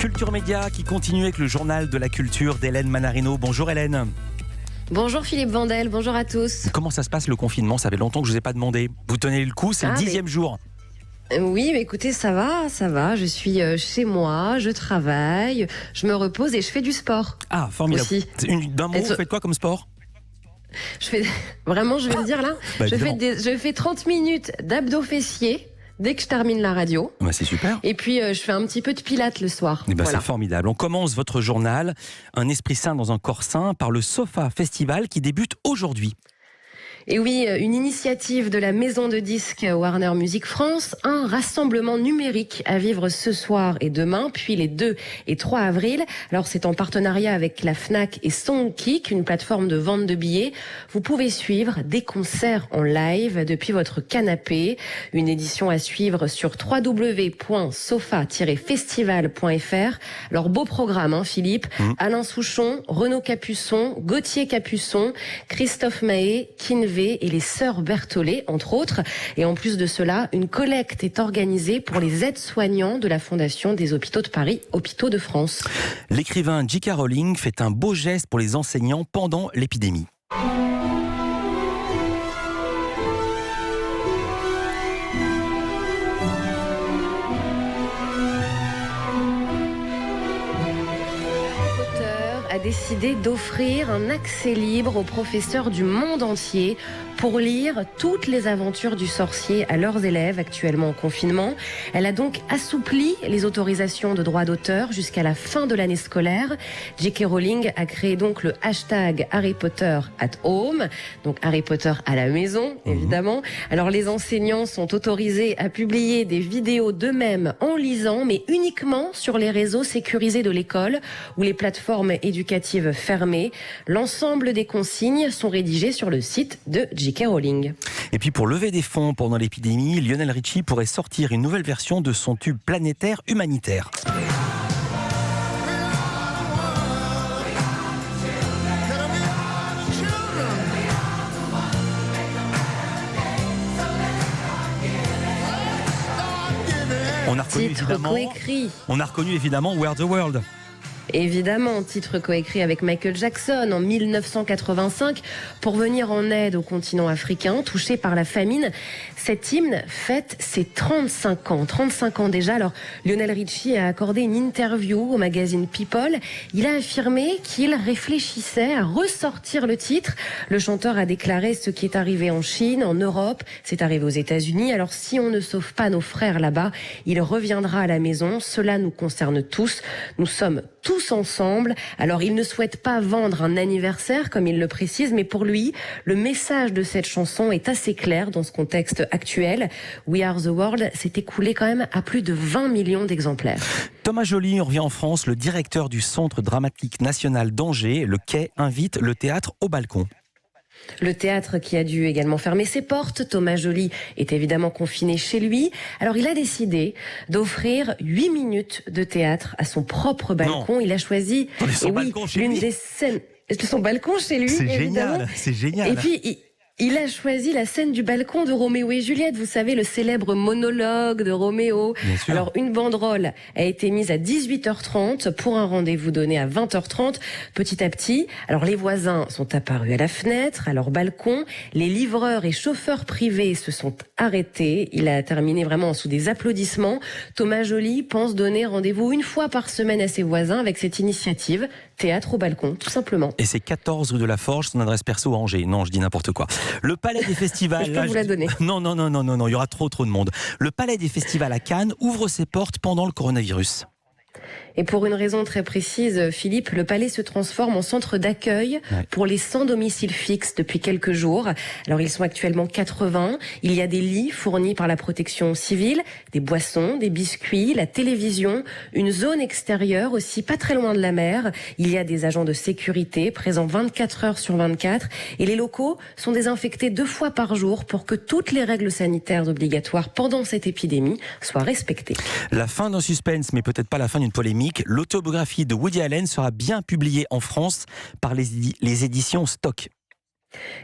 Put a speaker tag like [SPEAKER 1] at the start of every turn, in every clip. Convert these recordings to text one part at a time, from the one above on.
[SPEAKER 1] Culture Média qui continue avec le journal de la culture d'Hélène Manarino. Bonjour Hélène.
[SPEAKER 2] Bonjour Philippe Vandel, bonjour à tous.
[SPEAKER 1] Comment ça se passe le confinement? Ça fait longtemps que je ne vous ai pas demandé. Vous tenez le coup, c'est le 10e jour.
[SPEAKER 2] Oui, mais écoutez, ça va. Je suis chez moi, je travaille, je me repose et je fais du sport.
[SPEAKER 1] Ah, formidable. D'un mot, vous faites quoi comme sport?
[SPEAKER 2] Vraiment, je vais le dire là, je fais 30 minutes d'abdos fessiers. Dès que je termine la radio.
[SPEAKER 1] C'est super.
[SPEAKER 2] Et puis, je fais un petit peu de pilates le soir.
[SPEAKER 1] Voilà. C'est formidable. On commence votre journal, Un esprit sain dans un corps sain, par le Sofa Festival qui débute aujourd'hui.
[SPEAKER 2] Et oui, une initiative de la maison de disques Warner Music France, un rassemblement numérique à vivre ce soir et demain, puis les 2 et 3 avril. Alors c'est en partenariat avec la Fnac et Songkick, une plateforme de vente de billets. Vous pouvez suivre des concerts en live depuis votre canapé. Une édition à suivre sur www.sofa-festival.fr. Alors beau programme, Philippe. Alain Souchon, Renaud Capuçon, Gauthier Capuçon, Christophe Mahé, Kinvé et les sœurs Berthollet, entre autres. Et en plus de cela, une collecte est organisée pour les aides-soignants de la Fondation des Hôpitaux de Paris, Hôpitaux de France.
[SPEAKER 1] L'écrivain J.K. Rowling fait un beau geste pour les enseignants pendant l'épidémie.
[SPEAKER 2] A décidé d'offrir un accès libre aux professeurs du monde entier pour lire toutes les aventures du sorcier à leurs élèves actuellement en confinement. Elle a donc assoupli les autorisations de droit d'auteur jusqu'à la fin de l'année scolaire. J.K. Rowling a créé donc le hashtag Harry Potter at home, donc Harry Potter à la maison, évidemment. Alors les enseignants sont autorisés à publier des vidéos d'eux-mêmes en lisant, mais uniquement sur les réseaux sécurisés de l'école ou les plateformes éducatives fermées. L'ensemble des consignes sont rédigées sur le site de J.K. Rowling.
[SPEAKER 1] Et puis pour lever des fonds pendant l'épidémie, Lionel Richie pourrait sortir une nouvelle version de son tube planétaire Humanitaire. On a reconnu évidemment Where the World.
[SPEAKER 2] Évidemment, titre coécrit avec Michael Jackson en 1985 pour venir en aide au continent africain touché par la famine. Cet hymne fête ses 35 ans. 35 ans déjà. Alors, Lionel Richie a accordé une interview au magazine People. Il a affirmé qu'il réfléchissait à ressortir le titre. Le chanteur a déclaré: ce qui est arrivé en Chine, en Europe, c'est arrivé aux États-Unis. Alors, si on ne sauve pas nos frères là-bas, il reviendra à la maison. Cela nous concerne tous. Nous sommes tous ensemble. Alors, il ne souhaite pas vendre un anniversaire, comme il le précise, mais pour lui, le message de cette chanson est assez clair dans ce contexte actuel. We Are the World s'est écoulé quand même à plus de 20 millions d'exemplaires.
[SPEAKER 1] Thomas Joly revient en France. Le directeur du Centre dramatique national d'Angers, le Quai, invite le théâtre au balcon.
[SPEAKER 2] Le théâtre qui a dû également fermer ses portes. Thomas Joly est évidemment confiné chez lui. Alors il a décidé d'offrir 8 minutes de théâtre à son propre balcon. Il a choisi l'une des scènes de son balcon chez lui.
[SPEAKER 1] C'est
[SPEAKER 2] évidemment.
[SPEAKER 1] Génial, c'est génial.
[SPEAKER 2] Et puis il a choisi la scène du balcon de Roméo et Juliette. Vous savez, le célèbre monologue de Roméo. Alors, une banderole a été mise à 18h30 pour un rendez-vous donné à 20h30. Petit à petit, alors les voisins sont apparus à la fenêtre, à leur balcon. Les livreurs et chauffeurs privés se sont arrêtés. Il a terminé vraiment sous des applaudissements. Thomas Joly pense donner rendez-vous une fois par semaine à ses voisins avec cette initiative. Théâtre au balcon, tout simplement.
[SPEAKER 1] Et c'est 14 rue de la Forge, son adresse perso à Angers. Non, je dis n'importe quoi. Le Palais des Festivals...
[SPEAKER 2] Je peux vous la donner.
[SPEAKER 1] Non, il y aura trop de monde. Le Palais des Festivals à Cannes ouvre ses portes pendant le coronavirus.
[SPEAKER 2] Et pour une raison très précise, Philippe, le palais se transforme en centre d'accueil pour les sans domicile fixe depuis quelques jours. Alors ils sont actuellement 80. Il y a des lits fournis par la protection civile, des boissons, des biscuits, la télévision, une zone extérieure aussi pas très loin de la mer. Il y a des agents de sécurité présents 24 heures sur 24 et les locaux sont désinfectés 2 fois par jour pour que toutes les règles sanitaires obligatoires pendant cette épidémie soient respectées.
[SPEAKER 1] La fin d'un suspense, mais peut-être pas la fin d'une polémique. L'autobiographie de Woody Allen sera bien publiée en France par les éditions Stock.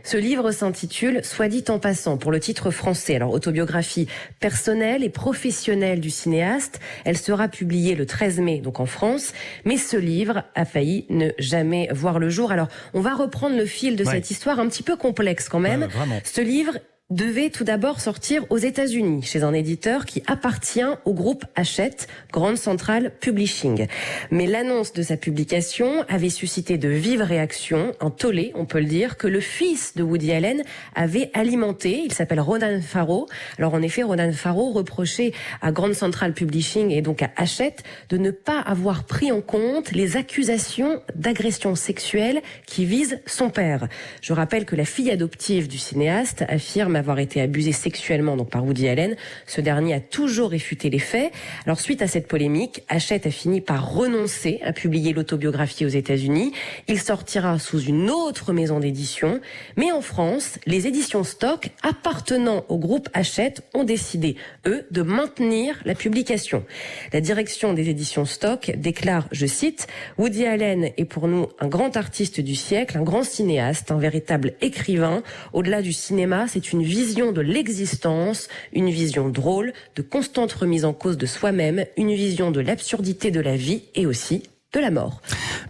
[SPEAKER 2] Ce livre s'intitule « Soit dit en passant » pour le titre français. Alors, autobiographie personnelle et professionnelle du cinéaste. Elle sera publiée le 13 mai, donc en France. Mais ce livre a failli ne jamais voir le jour. Alors, on va reprendre le fil de cette histoire un petit peu complexe quand même. Ce livre devait tout d'abord sortir aux États-Unis chez un éditeur qui appartient au groupe Hachette, Grand Central Publishing. Mais l'annonce de sa publication avait suscité de vives réactions, un tollé, on peut le dire, que le fils de Woody Allen avait alimenté. Il s'appelle Ronan Farrow. Alors en effet, Ronan Farrow reprochait à Grand Central Publishing et donc à Hachette de ne pas avoir pris en compte les accusations d'agression sexuelle qui visent son père. Je rappelle que la fille adoptive du cinéaste affirme avoir été abusé sexuellement donc par Woody Allen. Ce dernier a toujours réfuté les faits. Alors suite à cette polémique, Hachette a fini par renoncer à publier l'autobiographie aux États-Unis. Il sortira sous une autre maison d'édition. Mais en France, les éditions Stock appartenant au groupe Hachette ont décidé, eux, de maintenir la publication. La direction des éditions Stock déclare, je cite, « Woody Allen est pour nous un grand artiste du siècle, un grand cinéaste, un véritable écrivain. Au-delà du cinéma, c'est une vision de l'existence, une vision drôle, de constante remise en cause de soi-même, une vision de l'absurdité de la vie et aussi de la mort. »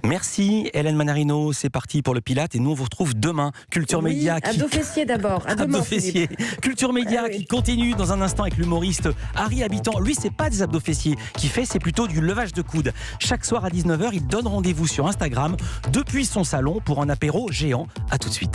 [SPEAKER 1] Merci Hélène Manarino, c'est parti pour le Pilate et nous on vous retrouve demain. Culture Média
[SPEAKER 2] Abdo Fessier d'abord.
[SPEAKER 1] Abdo Fessier. Culture Média qui continue dans un instant avec l'humoriste Harry Habitant. Lui c'est pas des abdos fessiers qu'il fait, c'est plutôt du levage de coude. Chaque soir à 19h, il donne rendez-vous sur Instagram depuis son salon pour un apéro géant. À tout de suite.